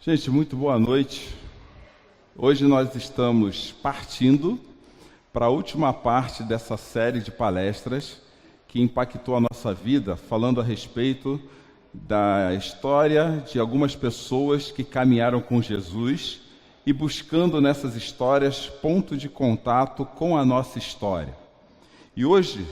Gente, muito boa noite. Hoje nós estamos partindo para a última parte dessa série de palestras que impactou a nossa vida, falando a respeito da história de algumas pessoas que caminharam com Jesus e buscando nessas histórias ponto de contato com a nossa história. E hoje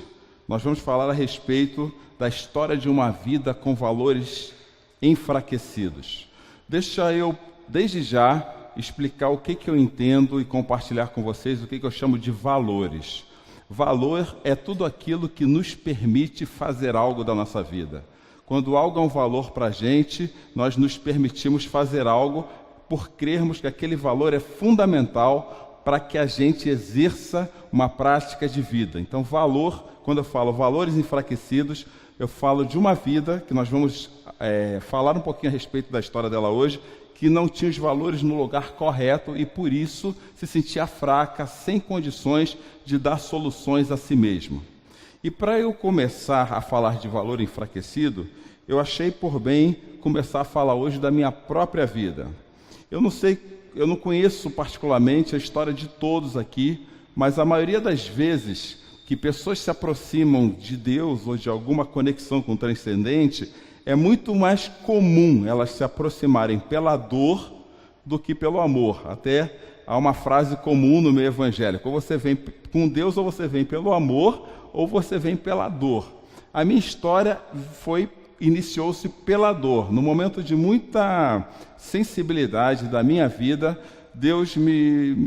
nós vamos falar a respeito da história de uma vida com valores enfraquecidos. Deixa eu, desde já, explicar o que eu entendo e compartilhar com vocês o que eu chamo de valores. Valor é tudo aquilo que nos permite fazer algo da nossa vida. Quando algo é um valor para a gente, nós nos permitimos fazer algo por crermos que aquele valor é fundamental para que a gente exerça uma prática de vida. Então, valor, quando eu falo valores enfraquecidos, eu falo de uma vida que nós vamos falar um pouquinho a respeito da história dela hoje, que não tinha os valores no lugar correto e por isso se sentia fraca, sem condições de dar soluções a si mesma. E para eu começar a falar de valor enfraquecido, eu achei por bem começar a falar hoje da minha própria vida. Eu não conheço particularmente a história de todos aqui, mas a maioria das vezes que pessoas se aproximam de Deus ou de alguma conexão com o transcendente, é muito mais comum elas se aproximarem pela dor do que pelo amor. Até há uma frase comum no meio evangélico: ou você vem com Deus, ou você vem pelo amor, ou você vem pela dor. A minha história iniciou-se pela dor. No momento de muita sensibilidade da minha vida,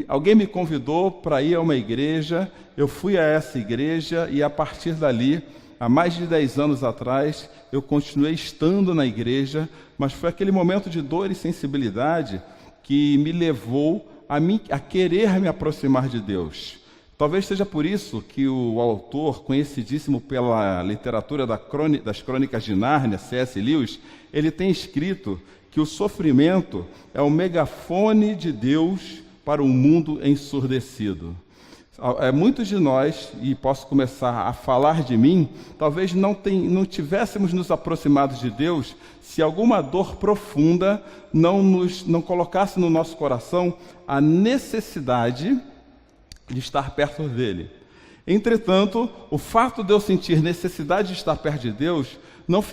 alguém me convidou para ir a uma igreja, eu fui a essa igreja e a partir dali, há mais de 10 anos atrás, eu continuei estando na igreja, mas foi aquele momento de dor e sensibilidade que me levou a querer me aproximar de Deus. Talvez seja por isso que o autor, conhecidíssimo pela literatura das Crônicas de Nárnia, C.S. Lewis, ele tem escrito que o sofrimento é o megafone de Deus para um mundo ensurdecido. Muitos de nós, e posso começar a falar de mim, talvez não tivéssemos nos aproximado de Deus se alguma dor profunda não colocasse no nosso coração a necessidade de estar perto dele. Entretanto, o fato de eu sentir necessidade de estar perto de Deus não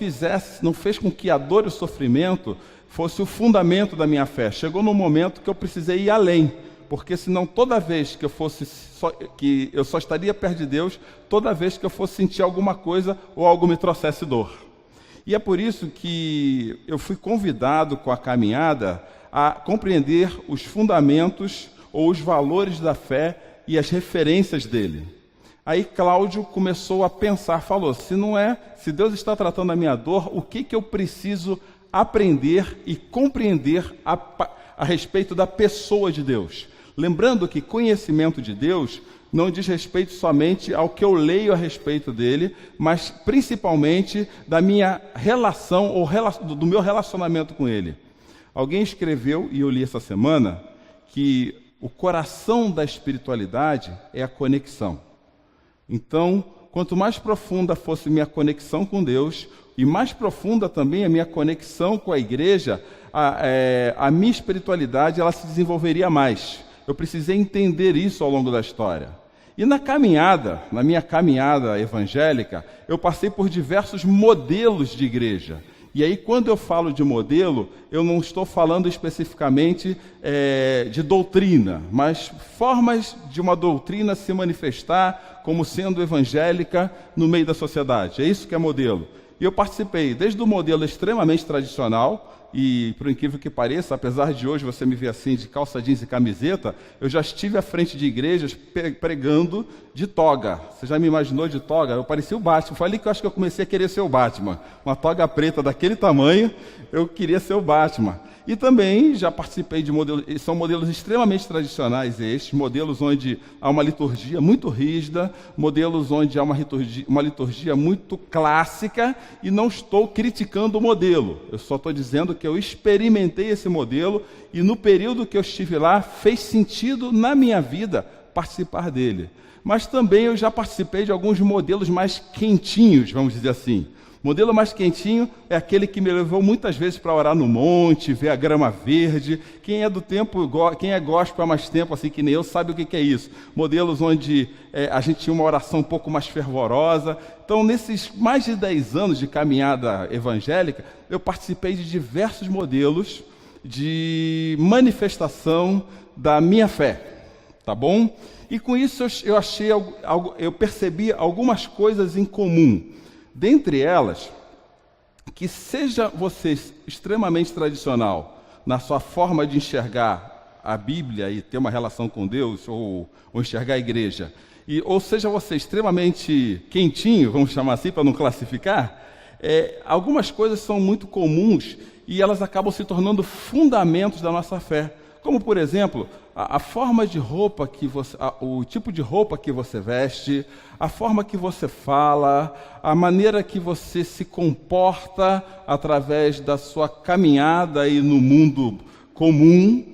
fez com que a dor e o sofrimento fosse o fundamento da minha fé. Chegou num momento que eu precisei ir além, porque senão toda vez que eu só estaria perto de Deus, toda vez que eu fosse sentir alguma coisa ou algo me trouxesse dor. E é por isso que eu fui convidado com a caminhada a compreender os fundamentos ou os valores da fé e as referências dele. Aí Cláudio começou a pensar, falou, se Deus está tratando a minha dor, o que eu preciso aprender e compreender a respeito da pessoa de Deus? Lembrando que conhecimento de Deus não diz respeito somente ao que eu leio a respeito dele, mas principalmente da minha relação ou do meu relacionamento com ele. Alguém escreveu, e eu li essa semana, que o coração da espiritualidade é a conexão. Então, quanto mais profunda fosse minha conexão com Deus, e mais profunda também a minha conexão com a igreja, a minha espiritualidade ela se desenvolveria mais. Eu precisei entender isso ao longo da história. E na minha caminhada evangélica, eu passei por diversos modelos de igreja. E aí, quando eu falo de modelo, eu não estou falando especificamente de doutrina, mas formas de uma doutrina se manifestar como sendo evangélica no meio da sociedade. É isso que é modelo. E eu participei desde o modelo extremamente tradicional, e por incrível que pareça, apesar de hoje você me ver assim de calça jeans e camiseta, eu já estive à frente de igrejas pregando de toga. Você já me imaginou de toga? Eu parecia o Batman. Foi ali que eu acho que eu comecei a querer ser o Batman. Uma toga preta daquele tamanho, eu queria ser o Batman. E também já participei de modelos, são modelos extremamente tradicionais estes, modelos onde há uma liturgia muito rígida, modelos onde há uma liturgia muito clássica, e não estou criticando o modelo, eu só estou dizendo que eu experimentei esse modelo, e no período que eu estive lá, fez sentido na minha vida participar dele. Mas também eu já participei de alguns modelos mais quentinhos, vamos dizer assim. Modelo mais quentinho é aquele que me levou muitas vezes para orar no monte, ver a grama verde. Quem é do tempo, quem é gospel há mais tempo, assim que nem eu, sabe o que é isso. Modelos onde a gente tinha uma oração um pouco mais fervorosa. Então, nesses mais de 10 anos de caminhada evangélica, eu participei de diversos modelos de manifestação da minha fé, tá bom? E com isso eu percebi algumas coisas em comum. Dentre elas, que seja você extremamente tradicional na sua forma de enxergar a Bíblia e ter uma relação com Deus, ou enxergar a igreja, ou seja você extremamente quentinho, vamos chamar assim para não classificar, algumas coisas são muito comuns e elas acabam se tornando fundamentos da nossa fé. Como, por exemplo, a forma de roupa que você, o tipo de roupa que você veste, a forma que você fala, a maneira que você se comporta através da sua caminhada aí no mundo comum,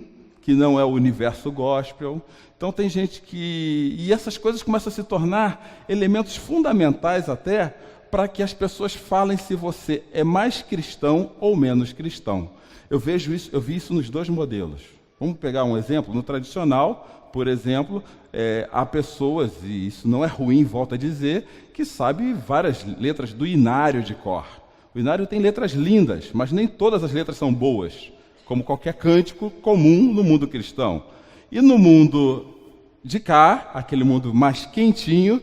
que não é o universo gospel. Então tem gente que... E essas coisas começam a se tornar elementos fundamentais até para que as pessoas falem se você é mais cristão ou menos cristão. Eu vi isso nos dois modelos. Vamos pegar um exemplo. No tradicional, por exemplo, há pessoas, e isso não é ruim, volto a dizer, que sabem várias letras do Inário de cor. O Inário tem letras lindas, mas nem todas as letras são boas, como qualquer cântico comum no mundo cristão. E no mundo de cá, aquele mundo mais quentinho,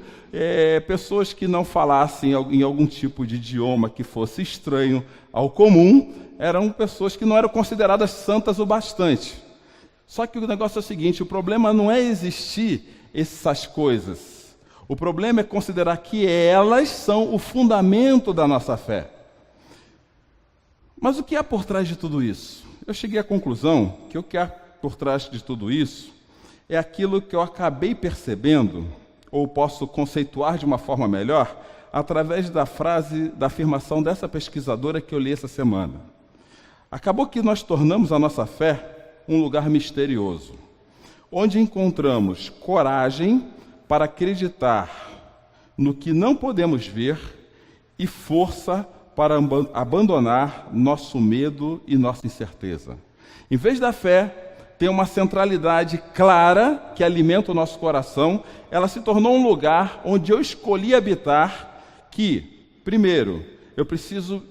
pessoas que não falassem em algum tipo de idioma que fosse estranho ao comum, eram pessoas que não eram consideradas santas o bastante. Só que o negócio é o seguinte, o problema não é existir essas coisas. O problema é considerar que elas são o fundamento da nossa fé. Mas o que há por trás de tudo isso? Eu cheguei à conclusão que o que há por trás de tudo isso é aquilo que eu acabei percebendo, ou posso conceituar de uma forma melhor, através da afirmação dessa pesquisadora que eu li essa semana. Acabou que nós tornamos a nossa fé um lugar misterioso, onde encontramos coragem para acreditar no que não podemos ver e força para abandonar nosso medo e nossa incerteza. Em vez da fé, tem uma centralidade clara que alimenta o nosso coração. Ela se tornou um lugar onde eu escolhi habitar que, primeiro, eu preciso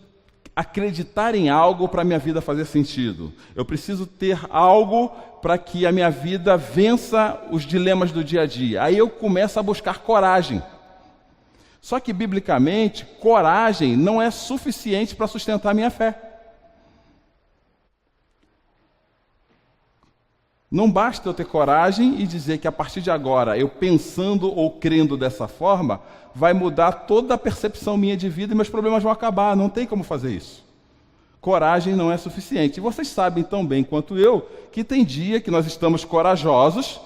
acreditar em algo para a minha vida fazer sentido. Eu preciso ter algo para que a minha vida vença os dilemas do dia a dia. Aí eu começo a buscar coragem. Só que, biblicamente, coragem não é suficiente para sustentar a minha fé. Não basta eu ter coragem e dizer que a partir de agora, eu pensando ou crendo dessa forma, vai mudar toda a percepção minha de vida e meus problemas vão acabar. Não tem como fazer isso. Coragem não é suficiente. E vocês sabem tão bem quanto eu que tem dia que nós estamos corajosos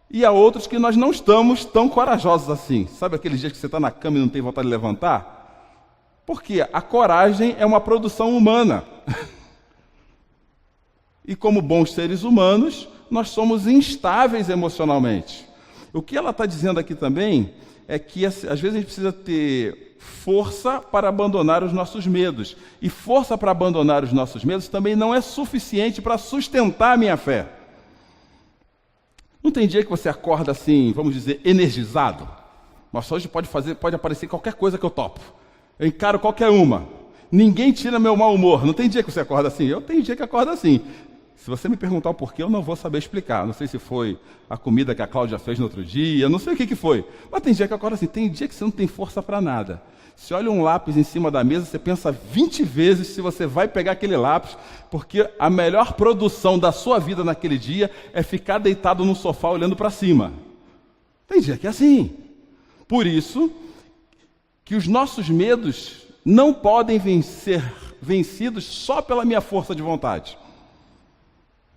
e há outros que nós não estamos tão corajosos assim. Sabe aqueles dias que você está na cama e não tem vontade de levantar? Porque a coragem é uma produção humana. E como bons seres humanos, nós somos instáveis emocionalmente. O que ela está dizendo aqui também é que, às vezes, a gente precisa ter força para abandonar os nossos medos. E força para abandonar os nossos medos também não é suficiente para sustentar a minha fé. Não tem dia que você acorda assim, vamos dizer, energizado? Mas hoje pode aparecer qualquer coisa que eu topo. Eu encaro qualquer uma. Ninguém tira meu mau humor. Não tem dia que você acorda assim? Eu tenho dia que acordo assim. Se você me perguntar o porquê, eu não vou saber explicar. Não sei se foi a comida que a Cláudia fez no outro dia, não sei o que foi. Mas tem dia que acorda assim, tem dia que você não tem força para nada. Você olha um lápis em cima da mesa, você pensa 20 vezes se você vai pegar aquele lápis, porque a melhor produção da sua vida naquele dia é ficar deitado no sofá olhando para cima. Tem dia que é assim. Por isso que os nossos medos não podem ser vencidos só pela minha força de vontade.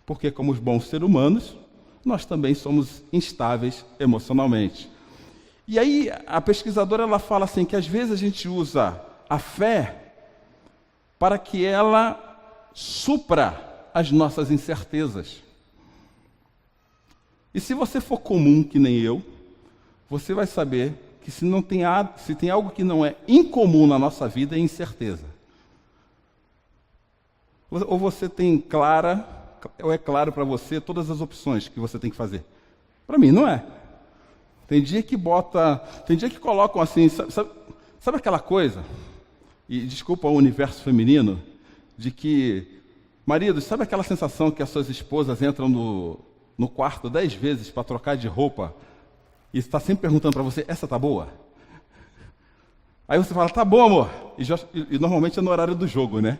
Porque, como os bons seres humanos, nós também somos instáveis emocionalmente. E aí, a pesquisadora ela fala assim, que às vezes a gente usa a fé para que ela supra as nossas incertezas. E se você for comum, que nem eu, você vai saber que que se tem algo que não é incomum na nossa vida, é incerteza. Ou você tem ou é claro para você todas as opções que você tem que fazer. Para mim, não é. Tem dia que colocam assim, sabe aquela coisa? E desculpa o universo feminino, de que, maridos, sabe aquela sensação que as suas esposas entram no quarto 10 vezes para trocar de roupa e está sempre perguntando para você, essa tá boa? Aí você fala, tá bom, amor. E normalmente é no horário do jogo, né?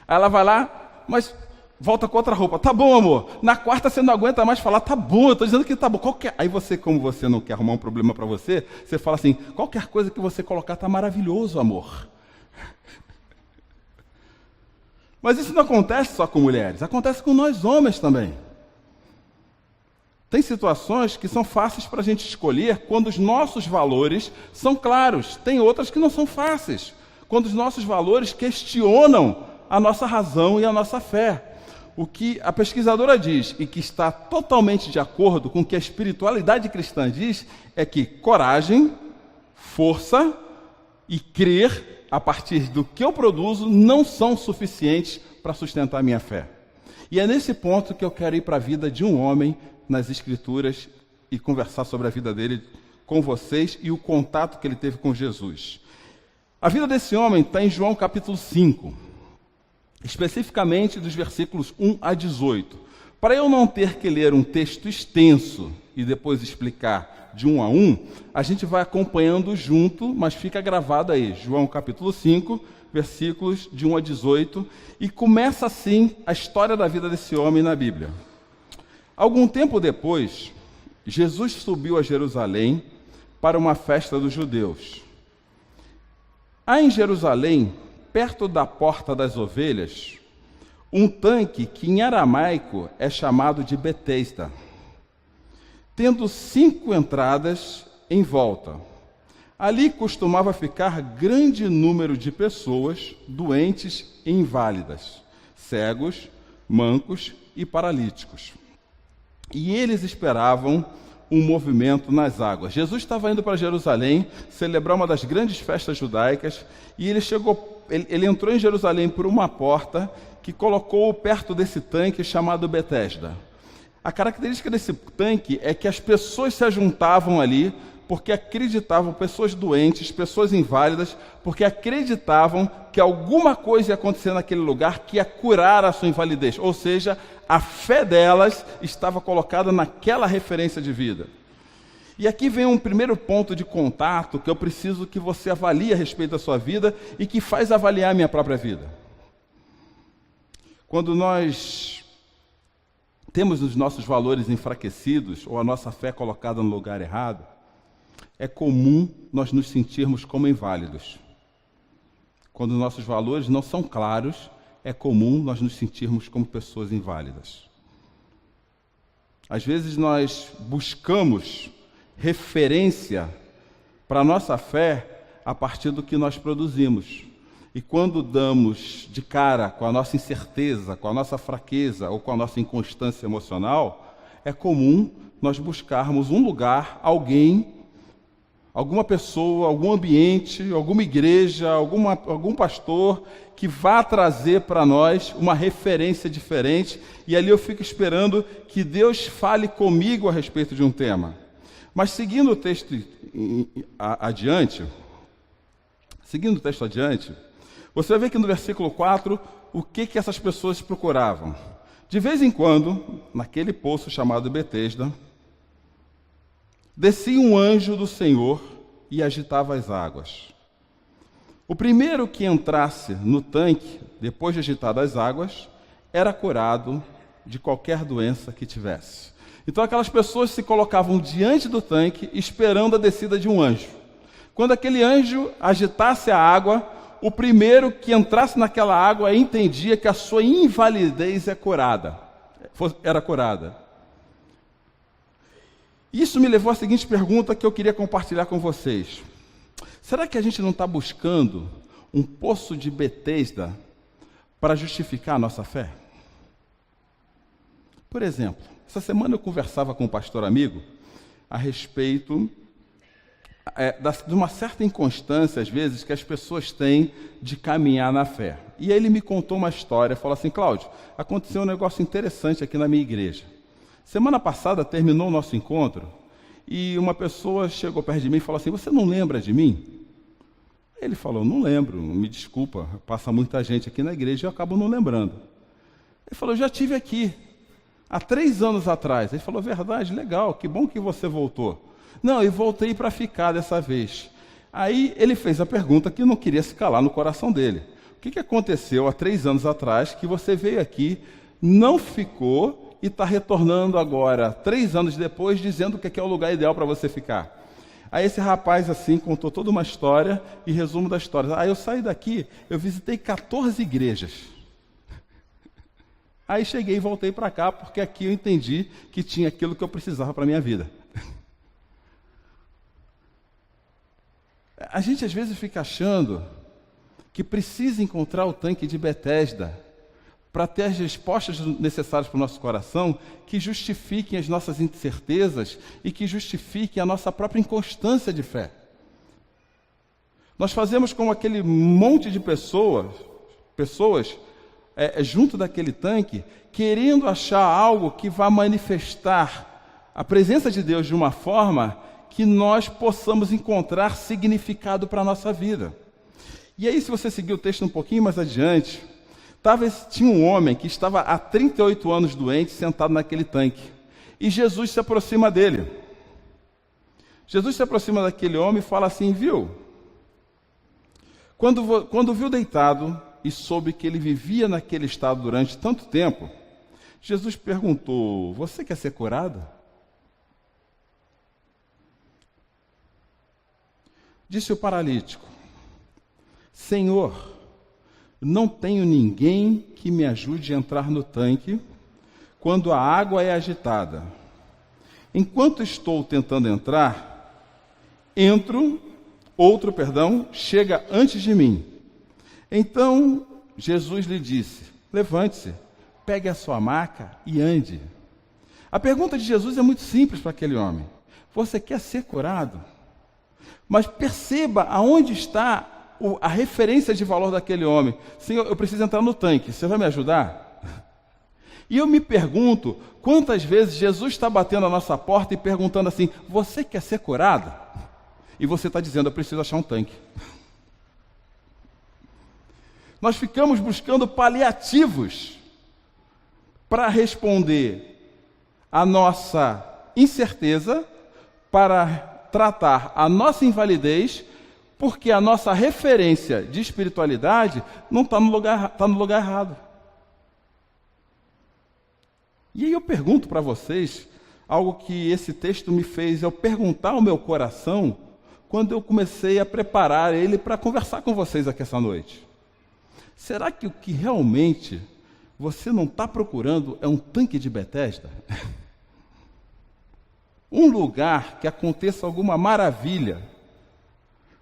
Aí ela vai lá, mas volta com outra roupa. Tá bom, amor. Na quarta você não aguenta mais falar, tá bom, eu tô dizendo que tá bom. Aí você, como você não quer arrumar um problema para você, você fala assim, qualquer coisa que você colocar tá maravilhoso, amor. Mas isso não acontece só com mulheres, acontece com nós homens também. Tem situações que são fáceis para a gente escolher quando os nossos valores são claros. Tem outras que não são fáceis, quando os nossos valores questionam a nossa razão e a nossa fé. O que a pesquisadora diz, e que está totalmente de acordo com o que a espiritualidade cristã diz, é que coragem, força e crer a partir do que eu produzo não são suficientes para sustentar a minha fé. E é nesse ponto que eu quero ir para a vida de um homem nas Escrituras e conversar sobre a vida dele com vocês e o contato que ele teve com Jesus. A vida desse homem está em João capítulo 5, especificamente dos versículos 1 a 18. Para eu não ter que ler um texto extenso e depois explicar de 1 a 1, a gente vai acompanhando junto, mas fica gravado aí, João capítulo 5, versículos de 1 a 18, e começa assim a história da vida desse homem na Bíblia. Algum tempo depois, Jesus subiu a Jerusalém para uma festa dos judeus. Há em Jerusalém, perto da Porta das Ovelhas, um tanque que em aramaico é chamado de Betesda, tendo 5 entradas em volta. Ali costumava ficar grande número de pessoas doentes e inválidas, cegos, mancos e paralíticos. E eles esperavam um movimento nas águas. Jesus estava indo para Jerusalém celebrar uma das grandes festas judaicas e ele entrou em Jerusalém por uma porta que colocou perto desse tanque chamado Betesda. A característica desse tanque é que as pessoas se ajuntavam ali porque acreditavam, pessoas doentes, pessoas inválidas, porque acreditavam que alguma coisa ia acontecer naquele lugar que ia curar a sua invalidez. Ou seja, a fé delas estava colocada naquela referência de vida. E aqui vem um primeiro ponto de contato que eu preciso que você avalie a respeito da sua vida e que faz avaliar a minha própria vida. Quando nós temos os nossos valores enfraquecidos ou a nossa fé colocada no lugar errado, é comum nós nos sentirmos como inválidos. Quando nossos valores não são claros, é comum nós nos sentirmos como pessoas inválidas. Às vezes nós buscamos referência para a nossa fé a partir do que nós produzimos. E quando damos de cara com a nossa incerteza, com a nossa fraqueza ou com a nossa inconstância emocional, é comum nós buscarmos um lugar, alguém, alguma pessoa, algum ambiente, alguma igreja, algum pastor que vá trazer para nós uma referência diferente, e ali eu fico esperando que Deus fale comigo a respeito de um tema. Mas seguindo o texto adiante, você vai ver que no versículo 4, o que essas pessoas procuravam? De vez em quando, naquele poço chamado Betesda, descia um anjo do Senhor e agitava as águas. O primeiro que entrasse no tanque, depois de agitadas as águas, era curado de qualquer doença que tivesse. Então aquelas pessoas se colocavam diante do tanque esperando a descida de um anjo. Quando aquele anjo agitasse a água, o primeiro que entrasse naquela água entendia que a sua invalidez era curada. Isso me levou à seguinte pergunta que eu queria compartilhar com vocês. Será que a gente não está buscando um poço de Betesda para justificar a nossa fé? Por exemplo, essa semana eu conversava com um pastor amigo a respeito de uma certa inconstância, às vezes, que as pessoas têm de caminhar na fé. E aí ele me contou uma história, falou assim: Cláudio, aconteceu um negócio interessante aqui na minha igreja. Semana passada terminou o nosso encontro e uma pessoa chegou perto de mim e falou assim: você não lembra de mim? Ele falou: não lembro, me desculpa, passa muita gente aqui na igreja e eu acabo não lembrando. Ele falou: eu já estive aqui há 3 anos atrás. Ele falou: verdade, legal, que bom que você voltou. Não, eu voltei para ficar dessa vez. Aí ele fez a pergunta que não queria se calar no coração dele. O que aconteceu há 3 anos atrás que você veio aqui, não ficou e está retornando agora, 3 anos depois, dizendo que aqui é o lugar ideal para você ficar? Aí esse rapaz assim contou toda uma história e resumo da história. Aí eu saí daqui, eu visitei 14 igrejas. Aí cheguei e voltei para cá, porque aqui eu entendi que tinha aquilo que eu precisava para a minha vida. A gente às vezes fica achando que precisa encontrar o tanque de Betesda para ter as respostas necessárias para o nosso coração, que justifiquem as nossas incertezas e que justifiquem a nossa própria inconstância de fé. Nós fazemos como aquele monte de pessoas junto daquele tanque, querendo achar algo que vá manifestar a presença de Deus de uma forma que nós possamos encontrar significado para a nossa vida. E aí, se você seguir o texto um pouquinho mais adiante, tinha um homem que estava há 38 anos doente, sentado naquele tanque. E Jesus se aproxima dele. Jesus se aproxima daquele homem e fala assim: viu? Quando viu deitado e soube que ele vivia naquele estado durante tanto tempo, Jesus perguntou: você quer ser curado? Disse o paralítico: Senhor, não tenho ninguém que me ajude a entrar no tanque quando a água é agitada. Enquanto estou tentando entrar, outro chega antes de mim. Então Jesus lhe disse: levante-se, pegue a sua maca e ande. A pergunta de Jesus é muito simples para aquele homem: você quer ser curado? Mas perceba aonde está a referência de valor daquele homem. Senhor, eu preciso entrar no tanque, você vai me ajudar? E eu me pergunto, quantas vezes Jesus está batendo a nossa porta e perguntando assim: você quer ser curado? E você está dizendo: eu preciso achar um tanque. Nós ficamos buscando paliativos para responder a nossa incerteza, para tratar a nossa invalidez, porque a nossa referência de espiritualidade não está no lugar errado. E aí eu pergunto para vocês algo que esse texto me fez eu perguntar ao meu coração quando eu comecei a preparar ele para conversar com vocês aqui essa noite. Será que o que realmente você não está procurando é um tanque de Betesda? Um lugar que aconteça alguma maravilha,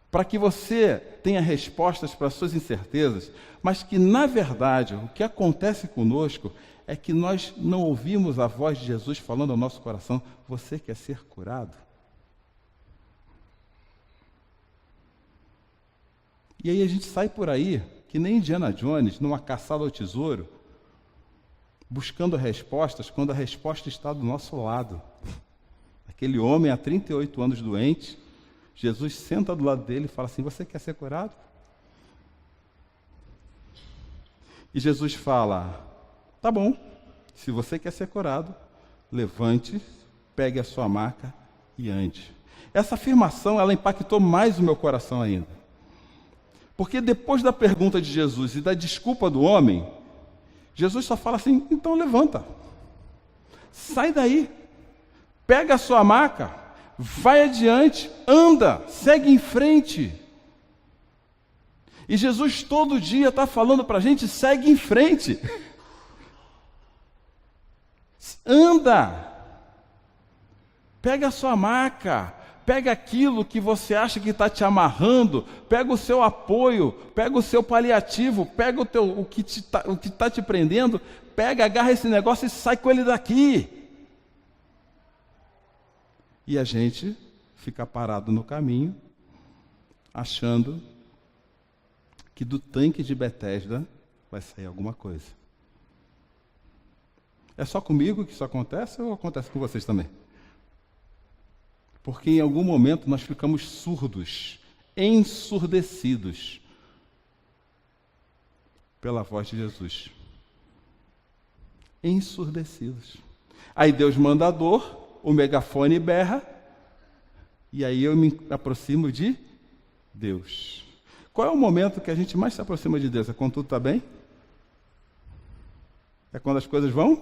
para que você tenha respostas para as suas incertezas, mas que, na verdade, o que acontece conosco é que nós não ouvimos a voz de Jesus falando ao nosso coração: você quer ser curado? E aí a gente sai por aí, que nem Indiana Jones, numa caçada ao tesouro, buscando respostas, quando a resposta está do nosso lado. Aquele homem há 38 anos doente, Jesus senta do lado dele e fala assim: você quer ser curado? E Jesus fala: tá bom, se você quer ser curado, levante, pegue a sua maca e ande. Essa afirmação, ela impactou mais o meu coração ainda. Porque depois da pergunta de Jesus e da desculpa do homem, Jesus só fala assim: então levanta, sai daí, pega a sua maca, vai adiante, anda, segue em frente. E Jesus todo dia está falando para a gente: segue em frente. Anda, pega a sua maca, pega aquilo que você acha que está te amarrando, pega o seu apoio, pega o seu paliativo, pega o que está te prendendo, pega, agarra esse negócio e sai com ele daqui. E a gente fica parado no caminho, achando que do tanque de Betesda vai sair alguma coisa. É só comigo que isso acontece ou acontece com vocês também? Porque em algum momento nós ficamos surdos, ensurdecidos pela voz de Jesus. Ensurdecidos. Aí Deus manda a dor, o megafone berra, e aí eu me aproximo de Deus. Qual é o momento que a gente mais se aproxima de Deus? É quando tudo está bem? É quando as coisas vão?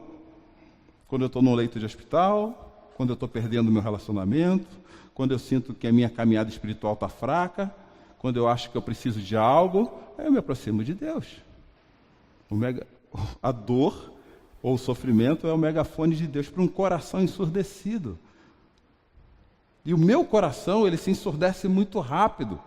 Quando eu estou num leito de hospital? Quando eu estou perdendo o meu relacionamento? Quando eu sinto que a minha caminhada espiritual está fraca? Quando eu acho que eu preciso de algo? Aí eu me aproximo de Deus. A dor ou o sofrimento é o megafone de Deus para um coração ensurdecido. E o meu coração, ele se ensurdece muito rápido.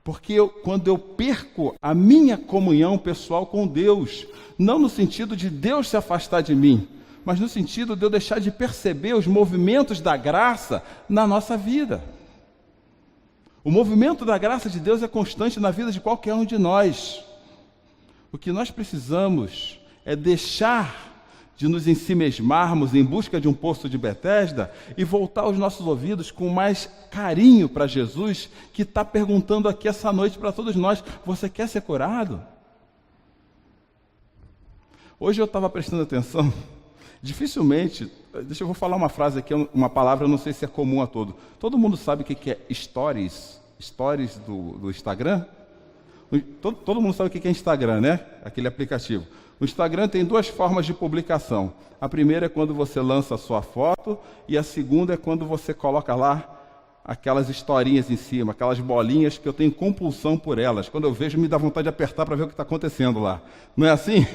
Porque quando eu perco a minha comunhão pessoal com Deus, não no sentido de Deus se afastar de mim, mas no sentido de eu deixar de perceber os movimentos da graça na nossa vida. O movimento da graça de Deus é constante na vida de qualquer um de nós. O que nós precisamos é deixar de nos ensimesmarmos em busca de um poço de Betesda e voltar os nossos ouvidos com mais carinho para Jesus, que está perguntando aqui essa noite para todos nós: você quer ser curado? Hoje eu estava prestando atenção, dificilmente, eu vou falar uma frase aqui, uma palavra, eu não sei se é comum a todos. Todo mundo sabe o que é stories? Stories do Instagram? Todo mundo sabe o que é Instagram, né? Aquele aplicativo. O Instagram tem duas formas de publicação. A primeira é quando você lança a sua foto e a segunda é quando você coloca lá aquelas historinhas em cima, aquelas bolinhas que eu tenho compulsão por elas. Quando eu vejo, me dá vontade de apertar para ver o que está acontecendo lá. Não é assim?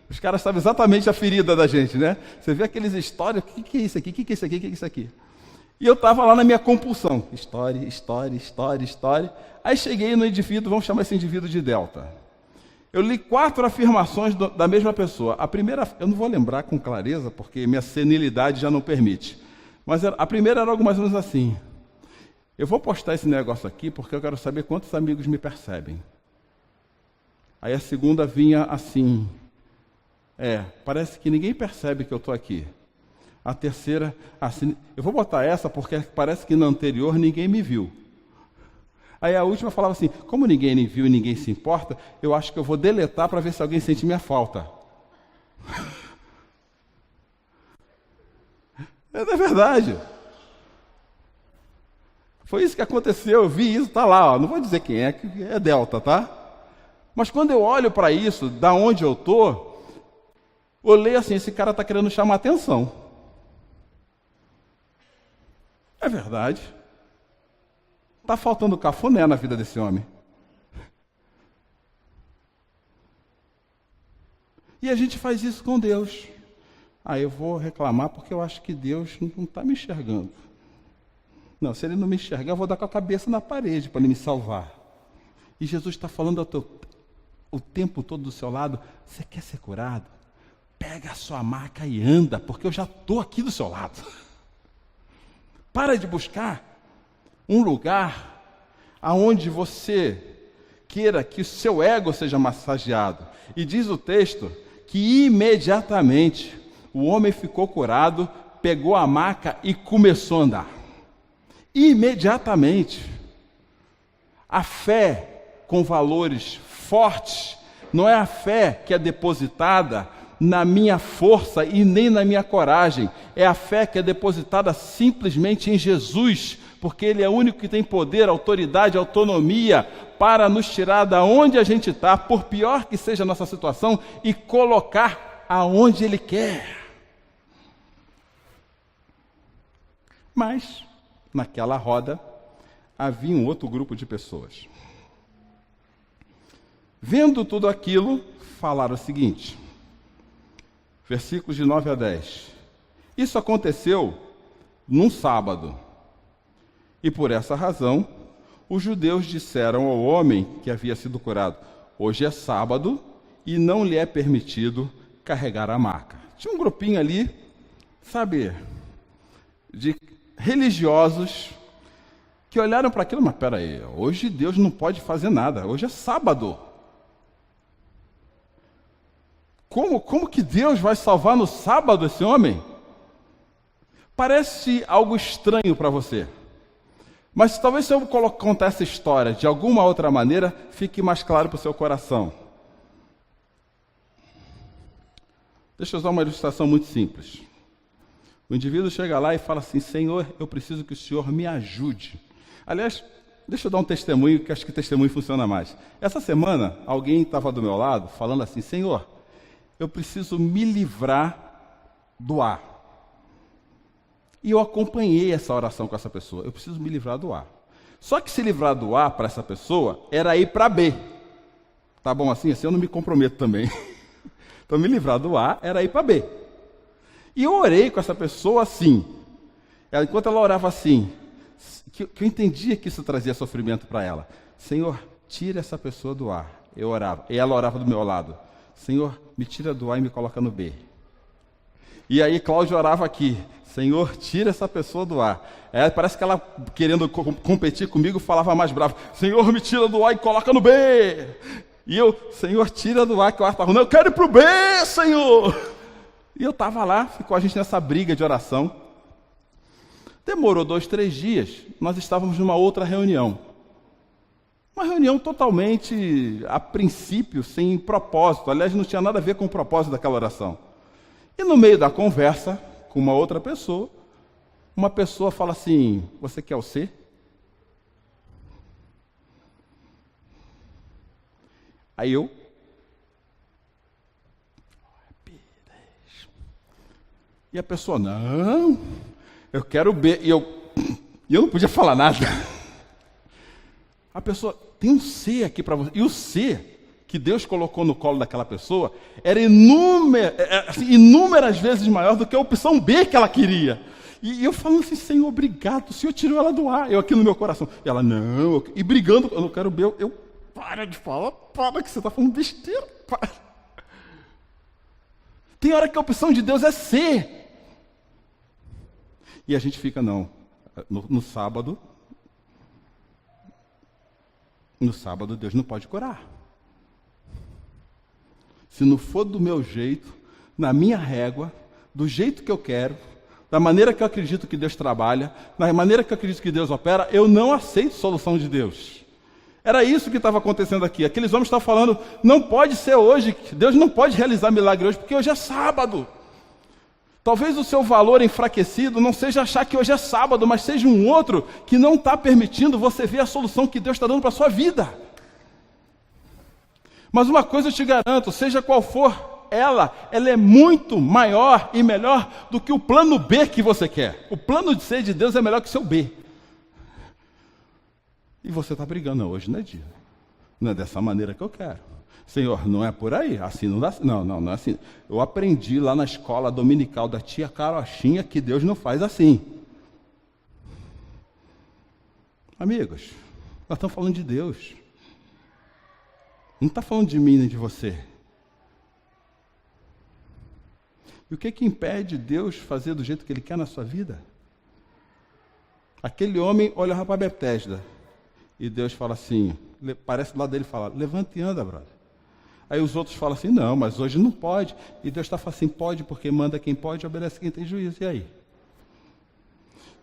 Os caras sabem exatamente a ferida da gente, né? Você vê aqueles stories, o que é isso aqui? O que é isso aqui? O que é isso aqui? E eu estava lá na minha compulsão. Story. Aí cheguei no indivíduo, vamos chamar esse indivíduo de Delta. Eu li 4 afirmações da mesma pessoa. A primeira, eu não vou lembrar com clareza, porque minha senilidade já não permite. Mas a primeira era algo mais ou menos assim: eu vou postar esse negócio aqui porque eu quero saber quantos amigos me percebem. Aí a segunda vinha assim: parece que ninguém percebe que eu estou aqui. A terceira, assim, eu vou botar essa porque parece que na anterior ninguém me viu. Aí a última falava assim: como ninguém me viu e ninguém se importa, eu acho que eu vou deletar para ver se alguém sente minha falta. É verdade. Foi isso que aconteceu, eu vi isso, está lá, ó. Não vou dizer quem é, que é Delta, tá? Mas quando eu olho para isso, da onde eu estou, olhei assim: esse cara está querendo chamar atenção. É verdade. Está faltando cafuné na vida desse homem. E a gente faz isso com Deus. Eu vou reclamar porque eu acho que Deus não está me enxergando. Não, se ele não me enxergar, eu vou dar com a cabeça na parede para ele me salvar. E Jesus está falando o tempo todo do seu lado: você quer ser curado? Pega a sua maca e anda, porque eu já estou aqui do seu lado. Para de buscar um lugar aonde você queira que o seu ego seja massageado. E diz o texto que imediatamente o homem ficou curado, pegou a maca e começou a andar. Imediatamente. A fé com valores fortes não é a fé que é depositada na minha força e nem na minha coragem. É a fé que é depositada simplesmente em Jesus, porque Ele é o único que tem poder, autoridade, autonomia para nos tirar da onde a gente está, por pior que seja a nossa situação, e colocar aonde Ele quer. Mas, naquela roda, havia um outro grupo de pessoas. Vendo tudo aquilo, falaram o seguinte, versículos de 9 a 10. Isso aconteceu num sábado. E por essa razão, os judeus disseram ao homem que havia sido curado: hoje é sábado e não lhe é permitido carregar a maca. Tinha um grupinho ali, sabe, de religiosos que olharam para aquilo, mas peraí, hoje Deus não pode fazer nada, hoje é sábado. Como que Deus vai salvar no sábado esse homem? Parece algo estranho para você. Mas talvez se eu contar essa história de alguma outra maneira, fique mais claro para o seu coração. Deixa eu usar uma ilustração muito simples. O indivíduo chega lá e fala assim: Senhor, eu preciso que o Senhor me ajude. Aliás, deixa eu dar um testemunho, que acho que testemunho funciona mais. Essa semana, alguém estava do meu lado falando assim: Senhor, eu preciso me livrar do ar. E eu acompanhei essa oração com essa pessoa. Eu preciso me livrar do A. Só que se livrar do A para essa pessoa era ir para B. Tá bom assim? Assim eu não me comprometo também. Então me livrar do A era ir para B. E eu orei com essa pessoa assim. Enquanto ela orava assim, que eu entendia que isso trazia sofrimento para ela. Senhor, tira essa pessoa do A. Eu orava. E ela orava do meu lado. Senhor, me tira do A e me coloca no B. E aí Cláudio orava aqui: Senhor, tira essa pessoa do ar. Parece que ela, querendo competir comigo, falava mais bravo: Senhor, me tira do ar e coloca no B. E eu: Senhor, tira do ar que o ar está ruim. Eu quero ir para o B, Senhor. E eu estava lá, ficou a gente nessa briga de oração. Demorou 2, 3 dias, nós estávamos numa outra reunião. Uma reunião totalmente, a princípio, sem propósito. Aliás, não tinha nada a ver com o propósito daquela oração. E no meio da conversa com uma outra pessoa, uma pessoa fala assim: você quer o C? Aí eu... E a pessoa: não, eu quero o B. E eu não podia falar nada. A pessoa: tem um C aqui para você. E o C que Deus colocou no colo daquela pessoa era inúmeras vezes maior do que a opção B que ela queria. E eu falando assim: Senhor, obrigado, o Senhor tirou ela do ar. Eu aqui no meu coração. E ela: não. E brigando: eu não quero B. Eu para de falar, para que você está falando besteira. Para. Tem hora que a opção de Deus é C. E a gente fica: não. No sábado Deus não pode curar. Se não for do meu jeito, na minha régua, do jeito que eu quero, da maneira que eu acredito que Deus trabalha, da maneira que eu acredito que Deus opera, eu não aceito solução de Deus. Era isso que estava acontecendo aqui. Aqueles homens estavam falando: não pode ser hoje, Deus não pode realizar milagre hoje, porque hoje é sábado. Talvez o seu valor enfraquecido não seja achar que hoje é sábado, mas seja um outro que não está permitindo você ver a solução que Deus está dando para a sua vida. Mas uma coisa eu te garanto: seja qual for ela é muito maior e melhor do que o plano B que você quer. O plano de C de Deus é melhor que o seu B. E você está brigando: não, hoje não é dia. Não é dessa maneira que eu quero. Senhor, não é por aí, assim não dá. Não é assim. Eu aprendi lá na escola dominical da tia Carochinha que Deus não faz assim. Amigos, nós estamos falando de Deus. Não está falando de mim nem de você. E o que impede Deus fazer do jeito que Ele quer na sua vida? Aquele homem olhava para Betesda e Deus fala assim, parece do lado dele falar: levanta e anda, brother. Aí os outros falam assim: não, mas hoje não pode. E Deus está falando assim: pode, porque manda quem pode, obedece quem tem juízo. E aí?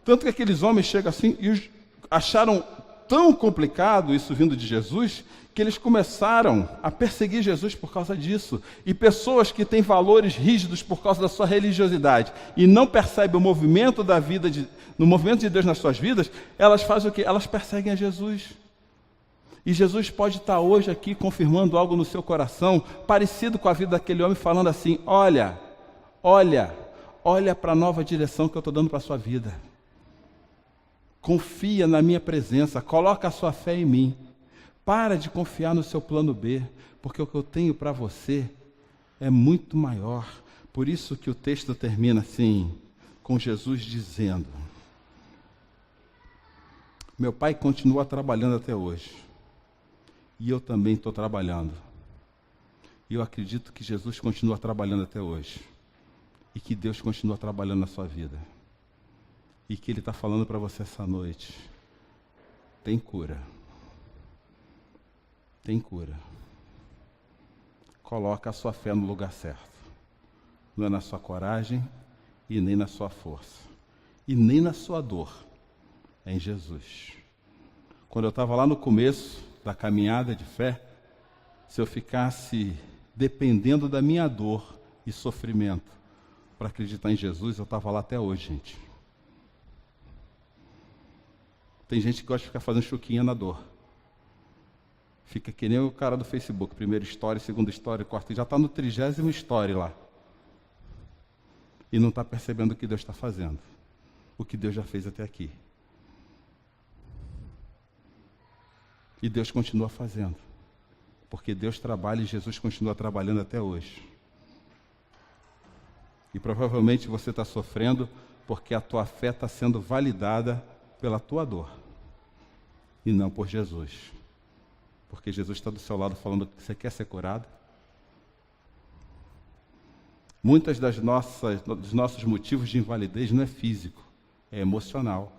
Tanto que aqueles homens chegam assim e acharam tão complicado isso vindo de Jesus, que eles começaram a perseguir Jesus por causa disso. E pessoas que têm valores rígidos por causa da sua religiosidade e não percebem o movimento da vida, no movimento de Deus nas suas vidas, elas fazem o quê? Elas perseguem a Jesus. E Jesus pode estar hoje aqui confirmando algo no seu coração, parecido com a vida daquele homem, falando assim: olha para a nova direção que eu estou dando para a sua vida. Confia na minha presença, coloca a sua fé em mim. Para de confiar no seu plano B, porque o que eu tenho para você é muito maior. Por isso que o texto termina assim, com Jesus dizendo: meu Pai continua trabalhando até hoje, e eu também estou trabalhando. E eu acredito que Jesus continua trabalhando até hoje, e que Deus continua trabalhando na sua vida. e que Ele está falando para você essa noite. Tem cura. Tem cura. Coloca a sua fé no lugar certo. Não é na sua coragem e nem na sua força. E nem na sua dor. É em Jesus. Quando eu estava lá no começo da caminhada de fé, se eu ficasse dependendo da minha dor e sofrimento para acreditar em Jesus, eu estava lá até hoje, gente. Tem gente que gosta de ficar fazendo chuquinha na dor. Fica que nem o cara do Facebook, primeira história, segunda história, quarta, já está no 30º story lá. E não está percebendo o que Deus está fazendo. O que Deus já fez até aqui. E Deus continua fazendo. Porque Deus trabalha e Jesus continua trabalhando até hoje. E provavelmente você está sofrendo porque a tua fé está sendo validada pela tua dor. E não por Jesus. Porque Jesus está do seu lado falando que você quer ser curado. Muitas dos nossos motivos de invalidez não é físico, é emocional,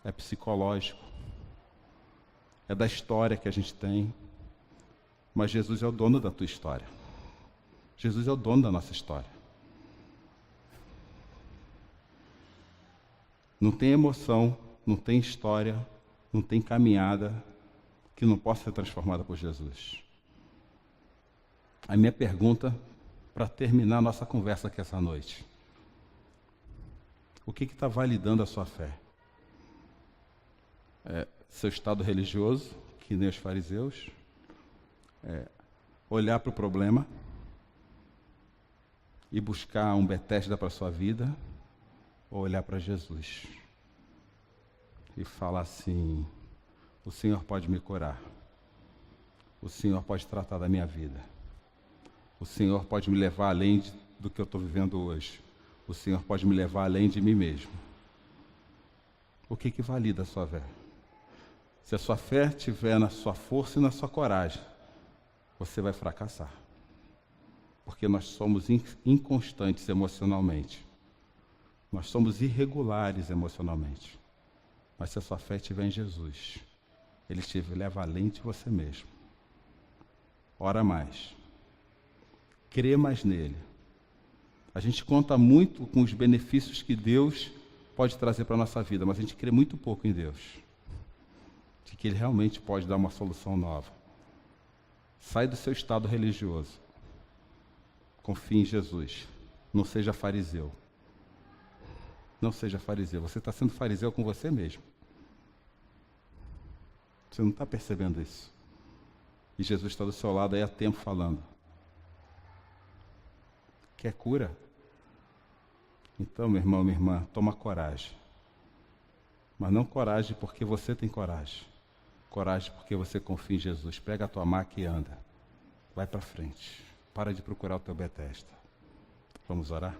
é psicológico, é da história que a gente tem. Mas Jesus é o dono da tua história. Jesus é o dono da nossa história. Não tem emoção, não tem história, não tem caminhada que não possa ser transformada por Jesus. A minha pergunta, para terminar a nossa conversa aqui essa noite: o que está validando a sua fé? Seu estado religioso, que nem os fariseus? Olhar para o problema e buscar um Betesda para a sua vida? Ou olhar para Jesus e falar assim: o Senhor pode me curar, o Senhor pode tratar da minha vida, o Senhor pode me levar além do que eu estou vivendo hoje, o Senhor pode me levar além de mim mesmo. O que valida a sua fé? Se a sua fé estiver na sua força e na sua coragem, você vai fracassar. Porque nós somos inconstantes emocionalmente. Nós somos irregulares emocionalmente. Mas se a sua fé estiver em Jesus, Ele te leva além de você mesmo. Ora mais. Crê mais nele. A gente conta muito com os benefícios que Deus pode trazer para a nossa vida, mas a gente crê muito pouco em Deus. De que Ele realmente pode dar uma solução nova. Sai do seu estado religioso. Confie em Jesus. Não seja fariseu. Não seja fariseu. Você está sendo fariseu com você mesmo. Você não está percebendo isso. E Jesus está do seu lado aí há tempo falando. Quer cura? Então, meu irmão, minha irmã, toma coragem. Mas não coragem porque você tem coragem. Coragem porque você confia em Jesus. Pega a tua maca e anda. Vai para frente. Para de procurar o teu Betesda. Vamos orar?